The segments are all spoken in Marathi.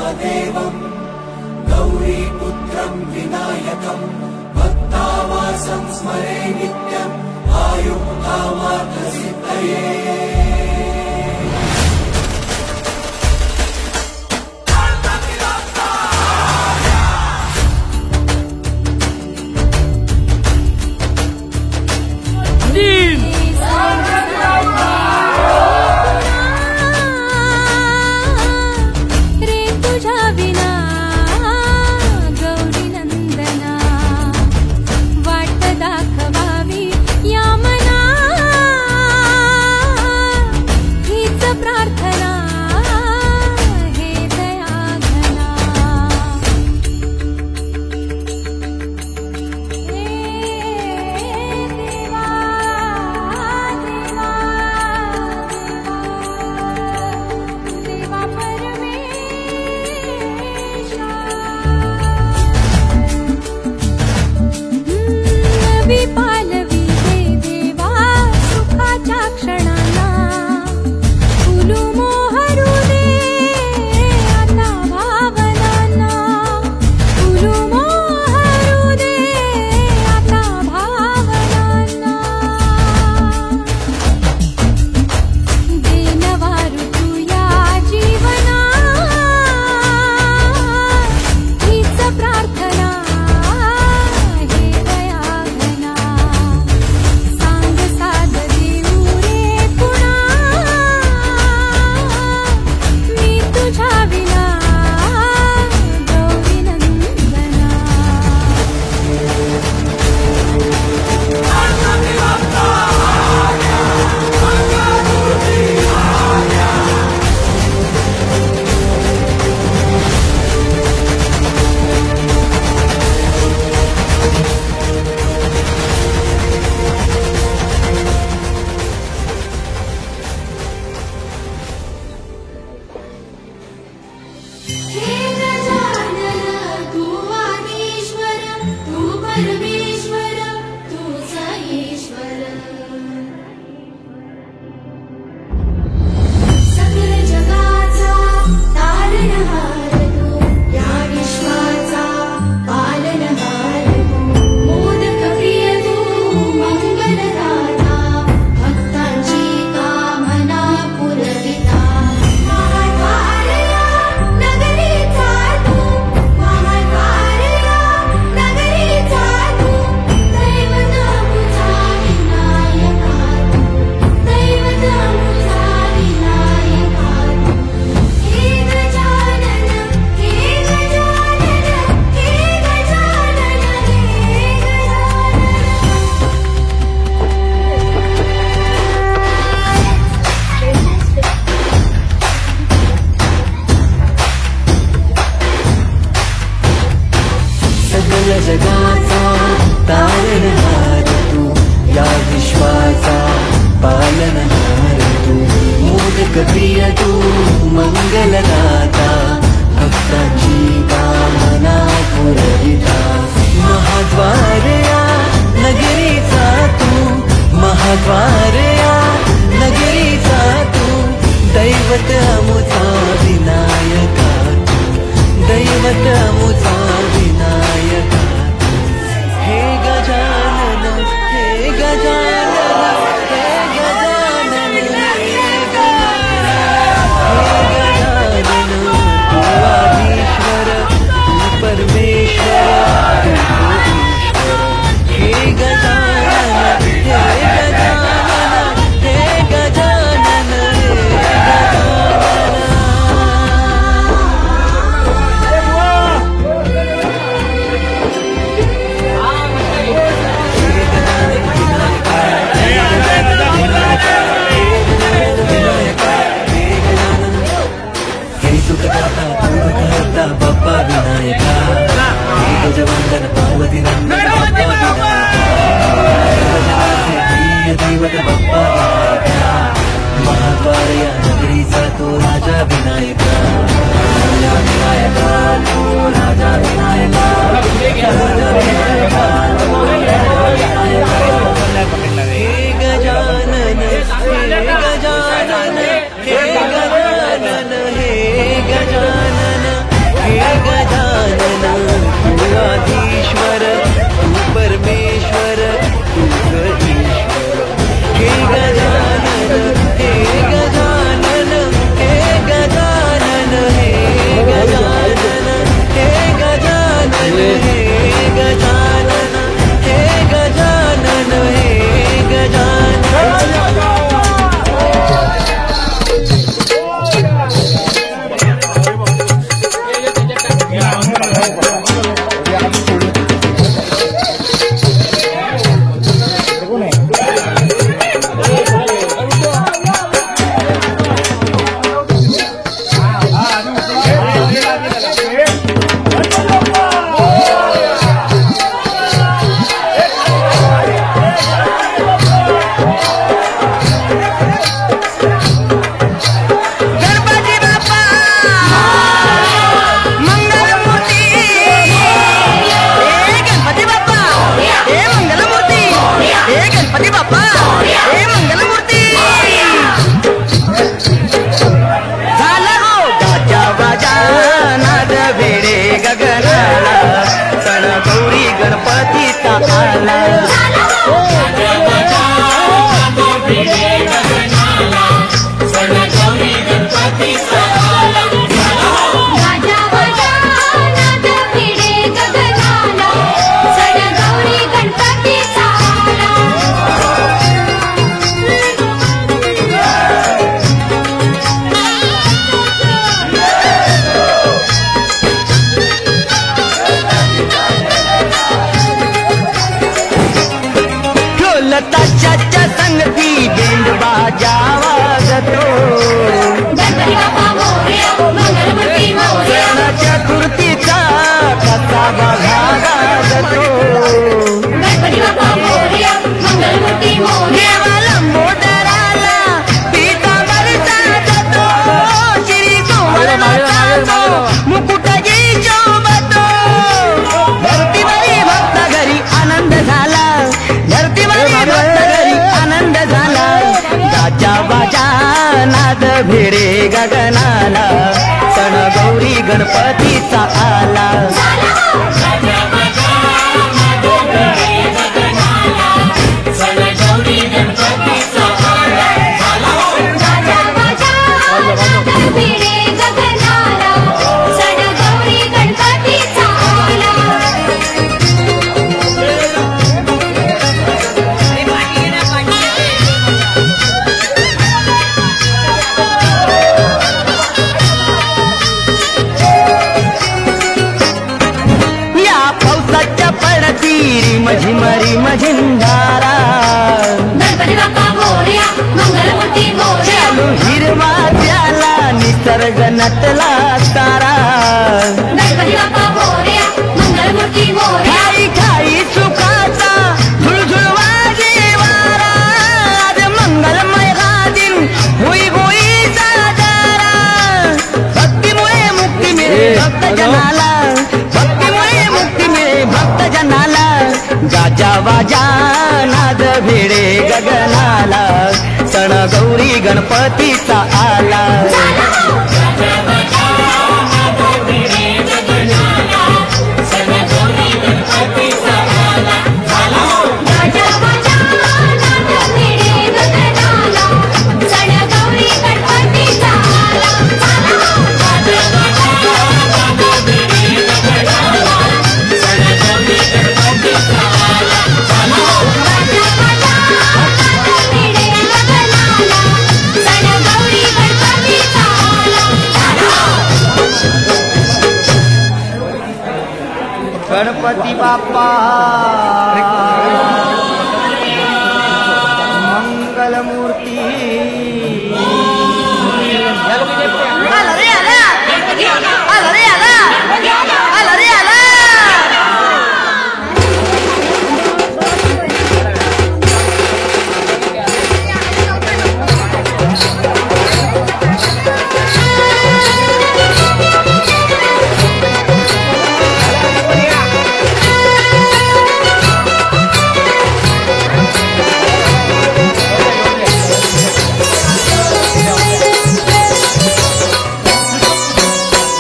महादेवम् गौरीपुत्रम् विनायकम् भक्तावासं स्मरे नित्यम् आयुक्तामार्थसिद्धये। जगाचा तारणहार तू, या विश्वाचा पालनहार तू, मोदक प्रिय तू, मंगलदाता, भक्तांची कामना पुरविता, महाद्वार या नगरीचा तू, महाद्वार या नगरीचा तू, दैवत अमुचा विनायका तू, दैवत अमुचा विनायका तू, हे गजानन, हे गजानन, हे गजानन, हे गजानन, तू आदिश्वर, तू परमेश्वर, तू ईश्वर, हे गजानन, हे गजानन, हे गजानन, हे गजानन। संगती बेंड बाजा वाजतो चतुर्थीचा कसा बघा गाजतो देवाला मोटराला पितांबरीचा जातो श्री सुवर्णाचा मुकुटजी शोभतो धरतीवरी भक्त घरी आनंद झाला धरतीवरी भक्त घरी आनंद झाला गाजा बाजा नाद भिडे गगनाला सण गौरी गणपतीचा आला झिमरी मझिंदारा चालू हिरवा प्याला निसर्ग नटला तारा खाई खाई सुखाचा झुळझुळवा देवारा आज मंगलमय हा दिन होई होई साजरा भक्तीमुळे मुक्ती मिळे भक्त जनाला भक्तीमुळे मुक्ती मिळे भक्त जनाला गाजा वाजा नाद भिडे गगनाला सण गौरी गणपतीचा आला गणपती बाप्पा मंगलमूर्ती आला रे आला आला रे आला आला रे आला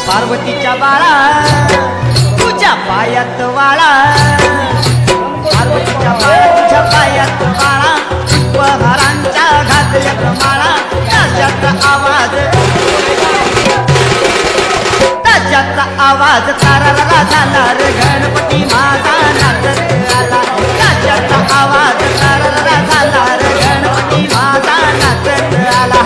पार्वतीच्या बाळा तुझ्या पायात वाळा पार्वतीच्या बाळा तुझ्या पायात वाळा उपहारांच्या घातल्यात माळा त्याच्याचा आवाज ताराला झाला रे गणपती माझा नाचत आला त्याच्याचा आवाज ताराला झाला रे गणपती माझा नाचत आला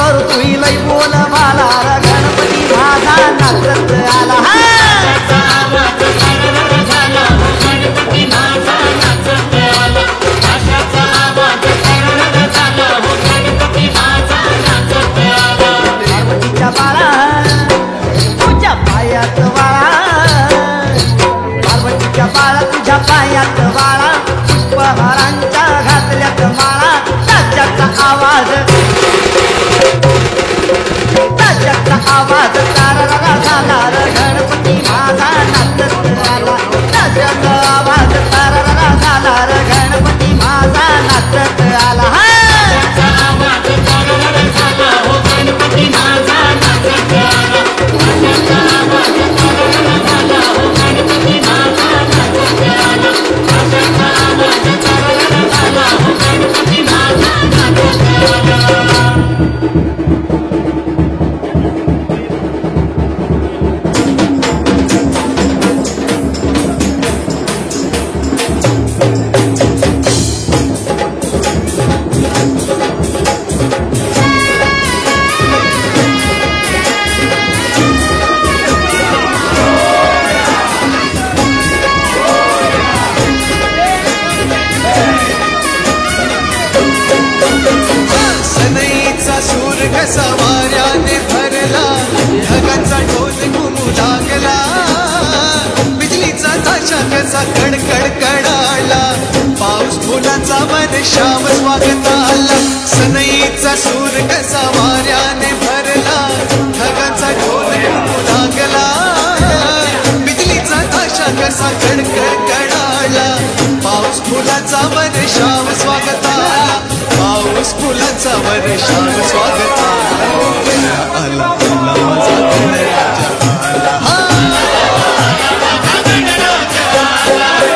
वर तुही लई बोल भाला र गणपती माझा नाचत आला पार्वतीच्या बाळा तुझ्या पायात वाळा पार्वतीच्या बाळा तुझ्या पायात वाळा पुष्पहारांच्या घातल्यात माळा ताज्याचा आवाज तारारा झाला र गणपती माझा नाचत आला ताज्याचा आवाज तारारा झाला र गणपती माझा नाचत आला सवाऱ्याने भरला ढगांचा ढोल घुमू लागला बिजलीचा ताशा कसा कडकड कडाला पाऊस फुलांचा मन श्याम स्वागत आला सनईचा सूर कसा वाऱ्याने भरला ढगांचा ढोल घुमू लागला बिजलीचा ताशा कसा कडकड कडाला पाऊस फुलांचा मन श्याम स्वागत आला पाऊस फुलांचा मन श्याम स्वागत आला माझा गणराजा आला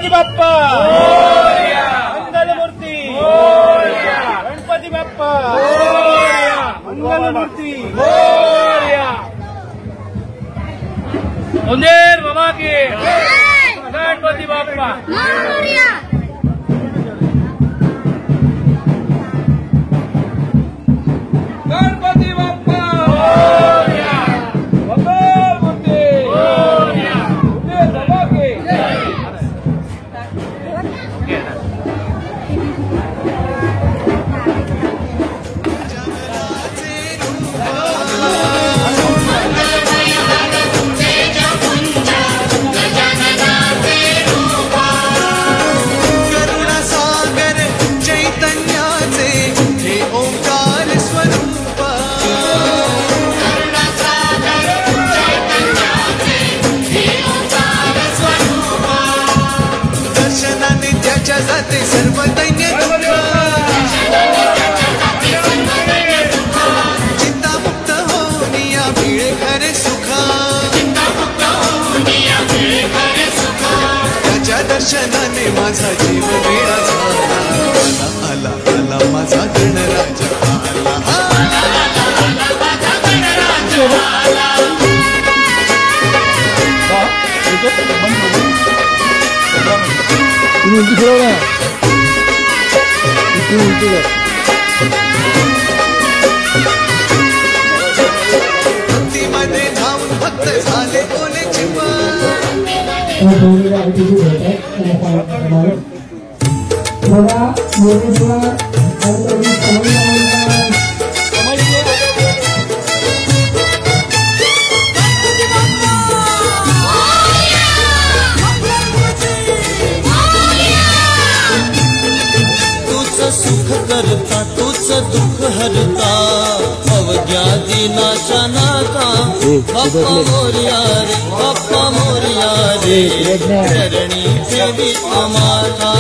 गणपती बाप्पा मंगलमूर्ती गणपती बाप्पा मंगलमूर्ती उंदेर बाबा की गणपती बाप्पा गणपती बाप्पा मंगलमूर्ती उंदेर बाबा की करुणासागर चैतन्याचे हे ओंकार स्वरूप दर्शनाने त्याच्या जाते सर्व दैन्य दुःख चिंतामुक्त होऊन या मिळे खरे सुख त्याच्या दर्शनाने माझा जीव वेडा झाला आला आला माझा गणराजा भक्तीमध्ये धावून भक्त झाले ओले चिपा तूच सुख करता तूच दुःख हरता अवघ्या दिनाशा नाका बाप्पा मोरया रे चरणी ठेवी माता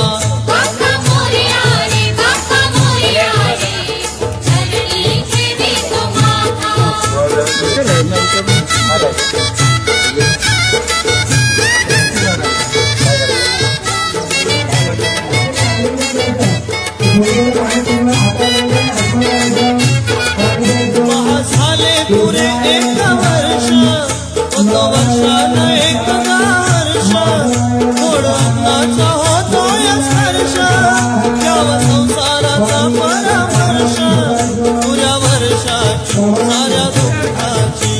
झाले पुरे एक वर्ष होतो वर्षान एक वर्ष थोड अन्नाचा होतोय स्पर्श द्याव संसाराचा परामर्श पुऱ्या वर्षाची साऱ्या दुःखाची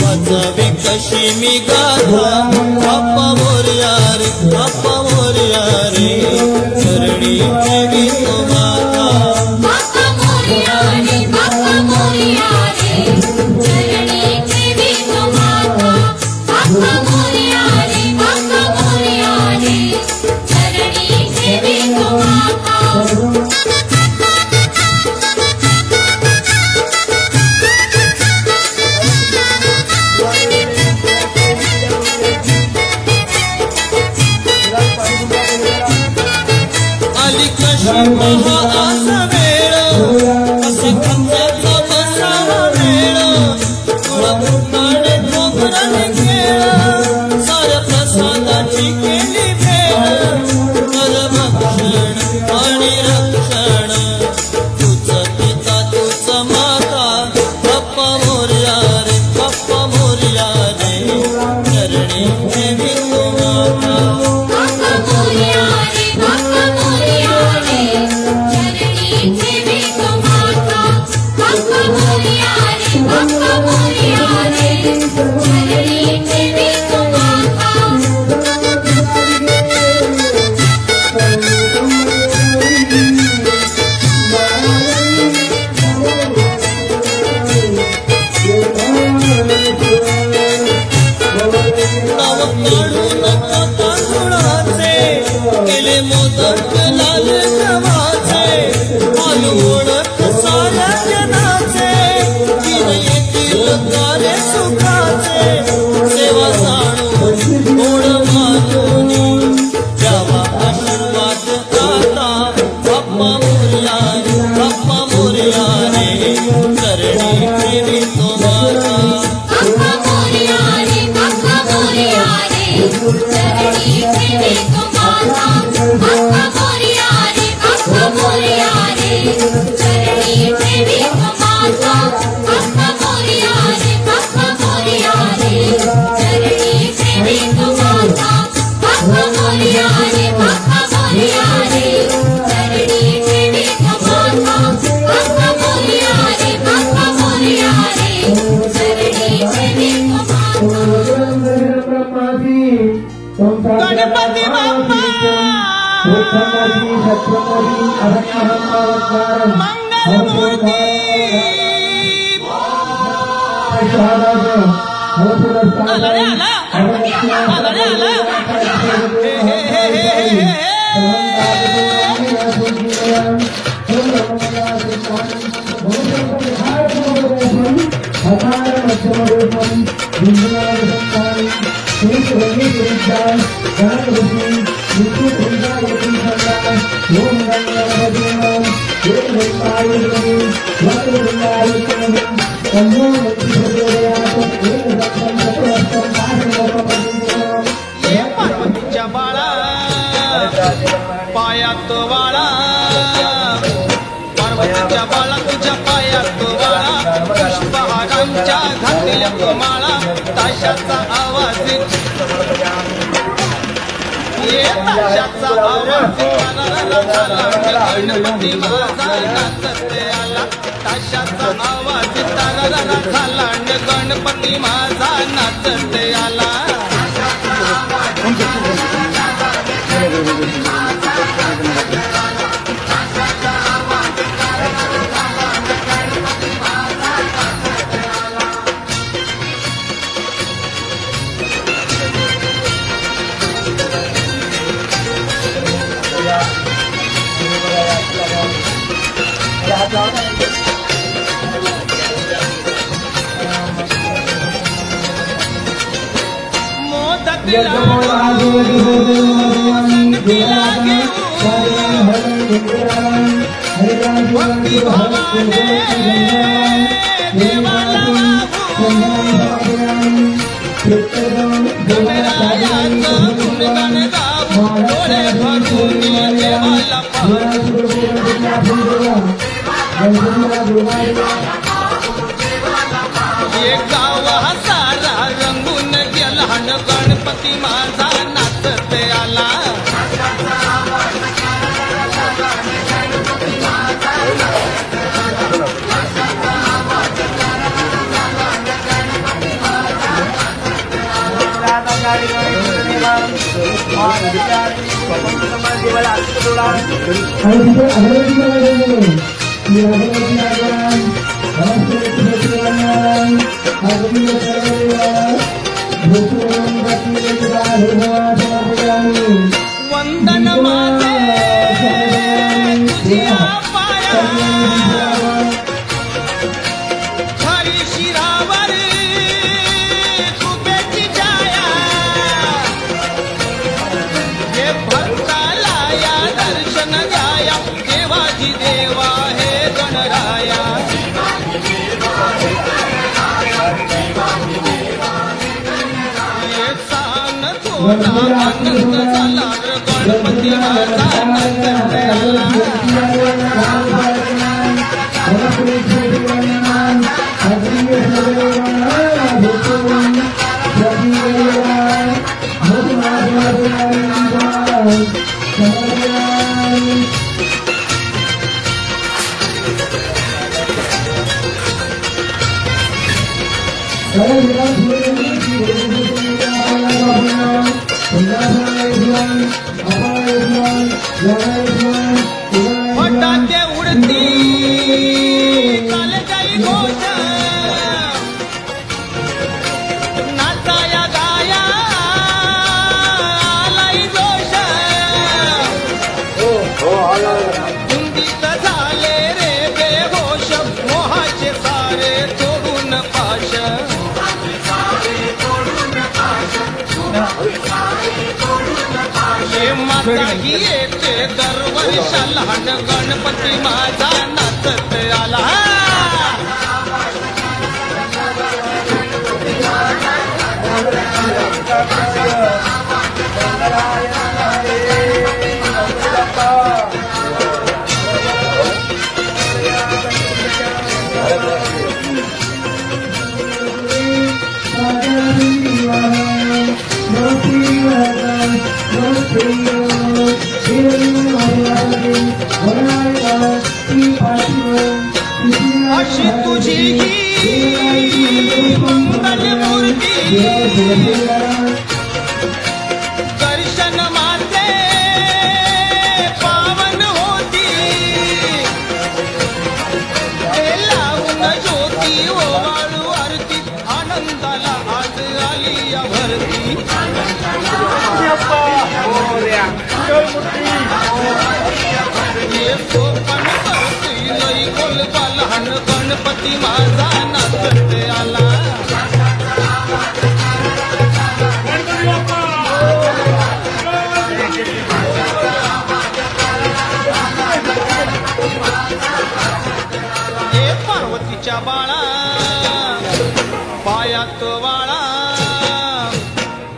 वाचवी कशी मी गाथा बाप्पा मोरया रे चरणी ठेवी तो माता आली कशी महा आसा वेळ असे खंड्याचा बसावा वेळ तुला मुठाने डोंगराने खेळ साऱ्या प्रसादाची केली भेळ कर भक्षण आणि रक्षण तुझ पिता तुझ माता बाप्पा मोरया रे चरणी ठेवी तो माता केले मोदक लाल गव्हाचे आलू ओळख साऱ्या जनाचे तीन येतील कार्य सुखाचे सेवा जाणून गोड मानून द्यावा आशीर्वाद आता बाप्पा मोरया रे चरणी ठेवी तो माता चरणी ठेवी तो माता गणपती बाप्पा मंगलमूर्ती आला रे आला आला रे आला पार्वतीच्या बाळा पायात वाळा पार्वतीच्या बाळा तुझ्या पायात वाळा पुष्पहारांच्या घातल्या माळा ताशाचा आवाज ताशाचा आवाज गणपती माझा नाचते आला ताशाचा आवाज तारा झाला गणपती माझा नाचते आला भक्ती भावाने देवाला गणरायाचं गुणगान गाऊ डोळे भरून देवाला एक गाव हा सारा रंगून गेला गणपती माझा नाचते आला वंदन माझे तुझ्या पाया हरी शिरावर कुबेची जाया हे भक्ताला या दर्शन द्याया देवाजी देवा हे गणराया ये सान थोडा आनंद झाला गणपती माझा नाचते आला फटाके उडती कालजाई घोष नाचाया गाया आलाई जोश कुंडीत झाले रे बेहोश मोहाचे सारे तोडून पाश हे माता ही येते दरवर्षा लहान गणपती माझा नाचत आला अशी तुझी मंगलमूर्ती दर्शन माते पावन होती लावून ज्योती ओवाळू आरती आनंदाला आज आली या भरती सोपन करती लई गोलबा लहान गणपती माझा नाचत आला हे पार्वतीच्या बाळा पायात वाळा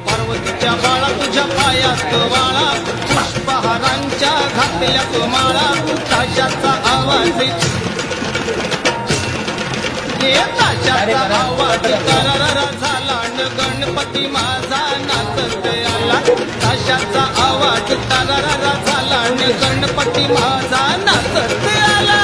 पार्वतीच्या बाळा तुझ्या पायात वाळा पुष्पहारांच्या घातल्या माळा ताशाचा आवाज ताशाचा आवाज तरर झाला गणपती माझा नाचत आला ताशाचा आवाज तरर झाला गणपती माझा नाचत आला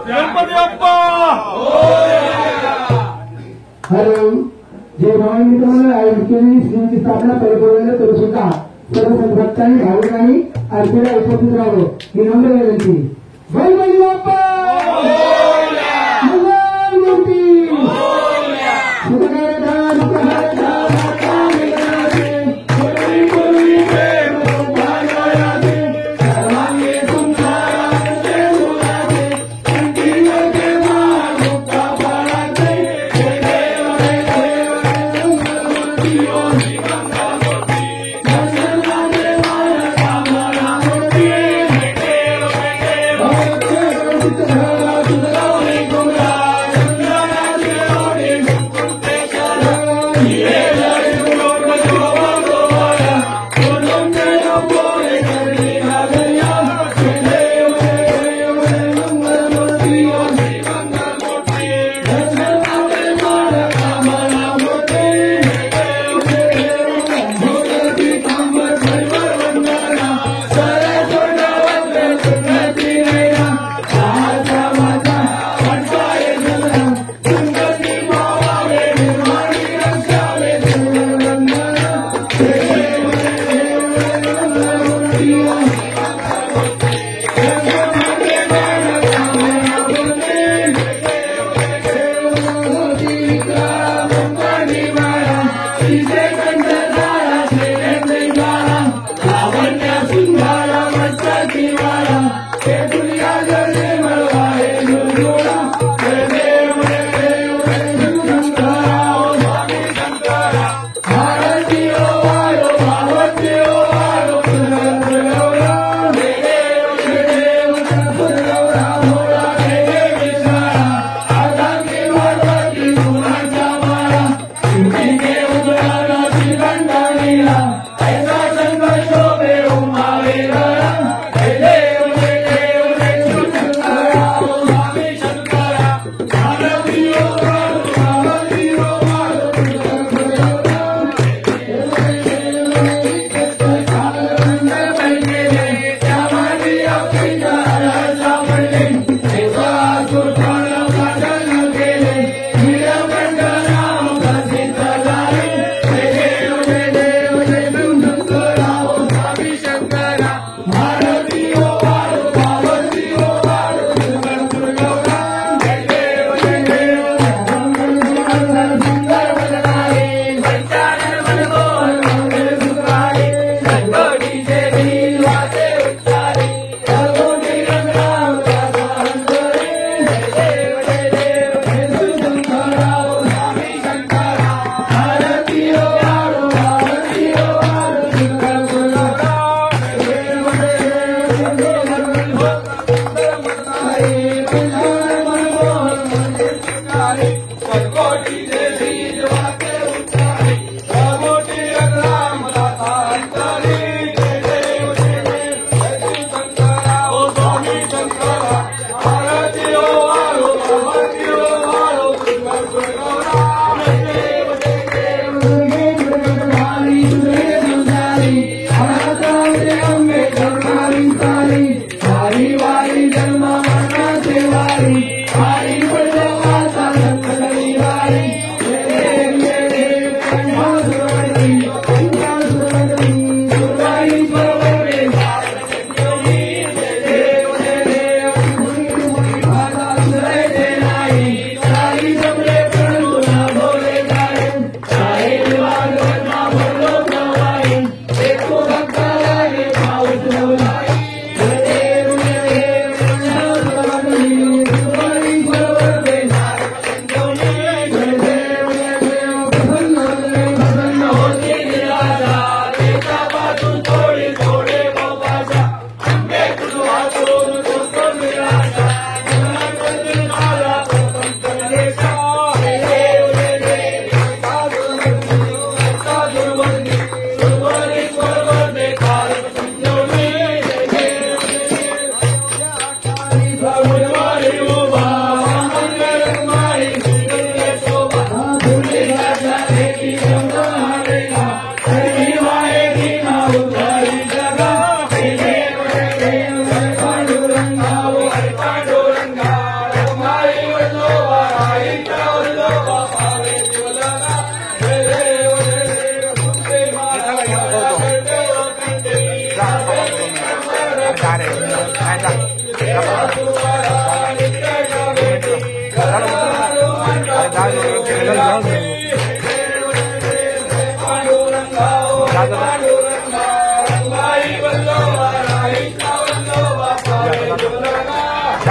गणपती बाप्पा हॅलो जे भावांनी मित्रांनो आयोजन श्रींची स्थापना परिपूर्ण करू सुद्धा सर्व संभक्तांनी भाविकांनी आरतीला उपस्थित राहावं ही नम्र विनंती. गणपती बाप्पा मंगलमूर्ती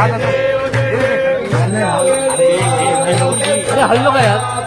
अरे हल्लो का यार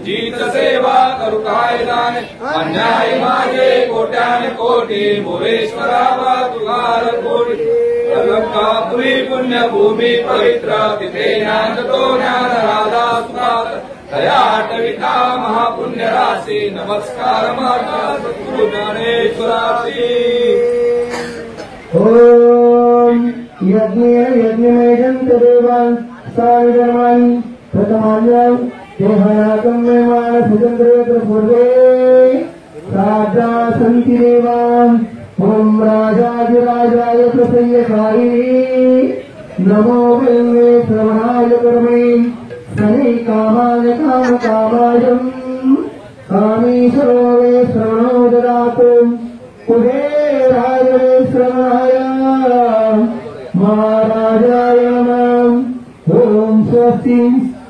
तुझीच सेवा करू काय दान अन्याय माझे कोट्याने कोटी मोरेश्वरा तुगार कोटी अलंकापुरी पुण्यभूमी पवित्र तिथे ज्ञानतो ज्ञान राधा सुखात दया आटविता महापुण्य राशी नमस्कार माझा सद्गुरु ज्ञानेश्वराशी ओम यज्ञमेजंत देवान् साविधर्माणि प्रथमान्यं देहानागम्य मानसचन्द्रेत्र पूर्वे राजा सन्ति देवान् ओम राजाधिराजाय प्रसय्यकारिणे नमो वैवे श्रवणाय कर्मे सने कामाय कामकामायम् कामीश्वरो वे श्रवणो ददातु कुबेराय वे श्रवणाय महाराजाय नमः ओम स्वस्ति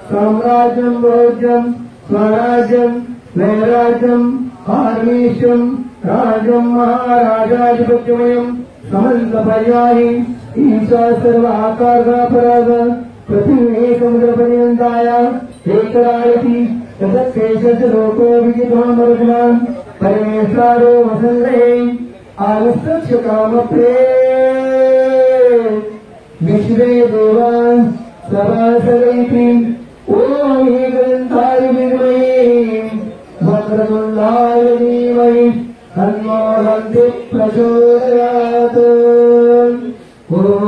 साम्राज्यं भोज्यं स्वराज्यं वैराज्यं आर्मीशं राज्यं महाराजाधिपत्यमयं समन्तपर्यायि ईशा सर्व आकारपराग पृथिवी समुद्रपर्यन्ताय एकरायति तदक्षेषच लोको विजितमर्जुनान् परमेश्वरो वसन्ते आलस्य कामप्रे विश्वे देवान् सभासदैति ओम ग्रन्थाय विद्महे वक्रतुण्डाय धीमहि तन्नो दन्ति प्रचोदयात् ओम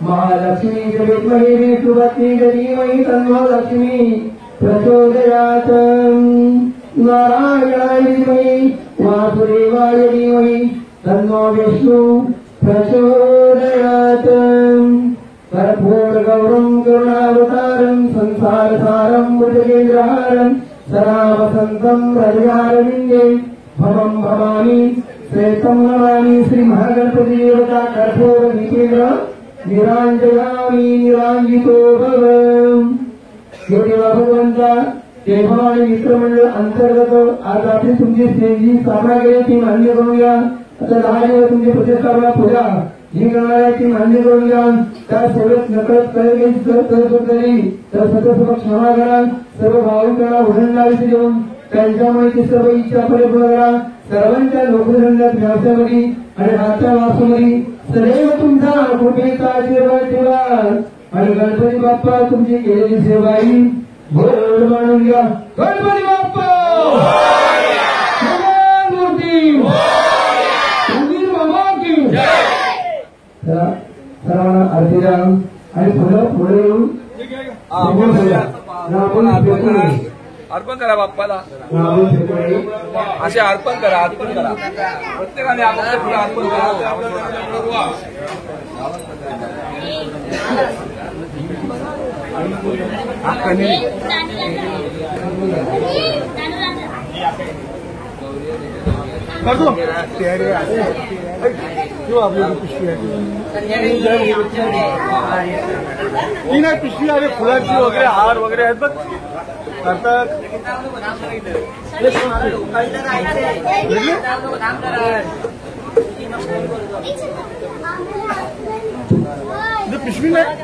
महालक्ष्मी च विद्महे विष्णुपत्नी च धीमहि तन्नो लक्ष्मी प्रचोदयात् नारायणाय विद्महे वासुदेवाय धीमहि तन्नो विष्णु प्रचोदयात् कर्पूरगौरं करुणावतारं संसारसारं भुजगेन्द्रहारं सदा वसन्तं हृदयारविन्दे भवं भवामि श्वेतं नमामि श्रीमहागणपति देवता कर्पूरदीपेन निराञ्जयामि निराञ्जितो भव हे देवा भगवंता तेव्हा आणि मित्रमंडळ अंतर्गत आज आपली तुमची स्टेजी सामागिरी ती मान्य करूया आता 10 दिवस तुमची प्रतिष्ठापना पूजा जी गणरायाची मान्य करून घ्या त्या सेवेत नकळत कळली तर सतत क्षमा करा सर्व भाविकांना उधळणारी देऊन त्यांच्यामुळे ती सर्व इच्छा परिपूर्ण करा सर्वांच्या लोकधंद्यात व्यवसायामध्ये आणि हातच्या वासामध्ये सदैव तुमचा कृपेचा आशीर्वाद ठेवा आणि गणपती बाप्पा तुमची केलेली सेवा ही बोल मानून घ्या गणपती बाप्पा मूर्ती बाबा की सर्वांना आरती द्या आणि पुढे येऊन अर्पण करा बाप्पाला असे अर्पण करा प्रत्येकाने आपण पुढे अर्पण करा पिशवी आहे फुलांची वगैरे हार वगैरे आहेत बघ करतात पिशवी नाही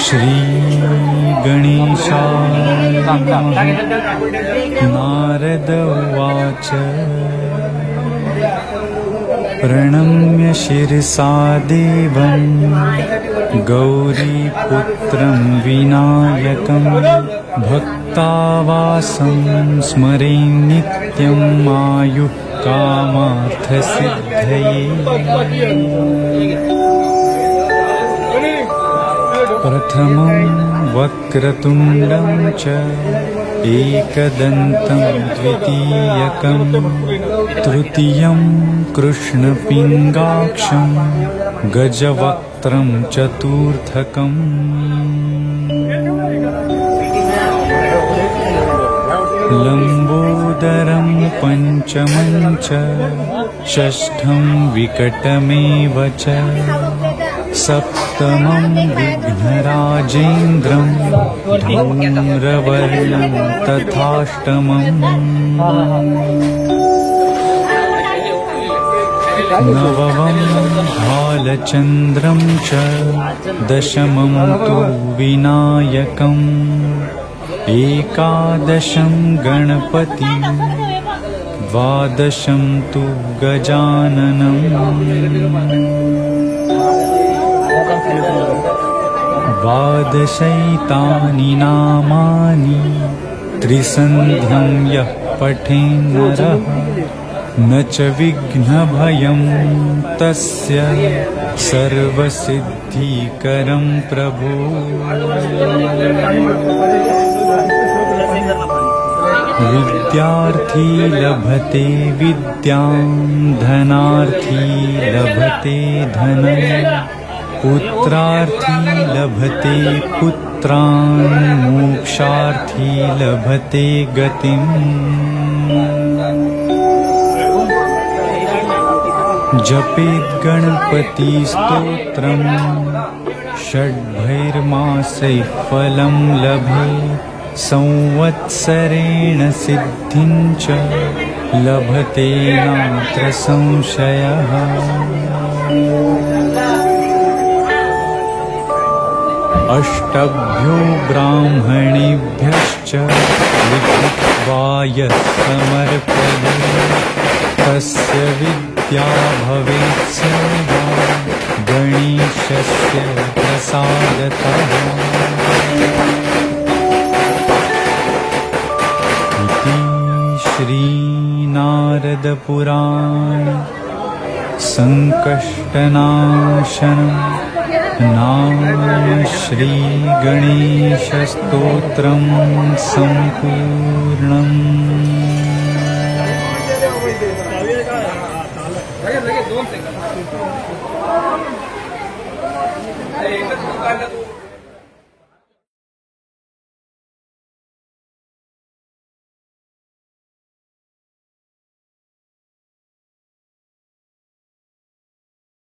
श्री गणेशाय नारद उवाच प्रणम्य शिरसा देवं गौरीपुत्रं विनायकं भक्तावासं स्मरे नित्यं आयुः कामार्थसिद्धये प्रथमं वक्रतुण्डं च एकदन्तं द्वितीयकं तृतीयं कृष्णपिङ्गाक्षं गजवक्त्रं चतुर्थकम् लम्बोदरं पञ्चमं च षष्ठं विकटमेव च सप्तमं विघ्नराजेन्द्रं धूम्रवर्णं तथाष्टमम् नवमं भालचन्द्रं च दशमं तु विनायकम् एकादशं गणपति द्वादशं तु गजाननम् द्वादशैतानि नामानि त्रिसन्ध्यं यः पठेन्नरः न च विघ्नभयं तस्य सर्वसिद्धिकरं प्रभो विद्यार्थी लभते विद्यां धनार्थी लभते धनं पुत्रार्थी लभते पुत्रान् मोक्षार्थी लभते गतिम् जपेत् गणपतिस्तोत्रं षड्भैर्मासैः फलं लभेत् संवत्सरेण सिद्धिं च लभते नात्र संशयः अष्टभ्यो ब्राह्मणेभ्यश्च लिखित्वा यः समर्पयेत् तस्य विद्या भवेत् सर्वा गणेशस्य प्रसादतः इति श्रीनारदपुराण संकष्टनाशनं नाम श्रीगणेशस्तोत्रं सम्पूर्णम्। लगेच 2 सेकंद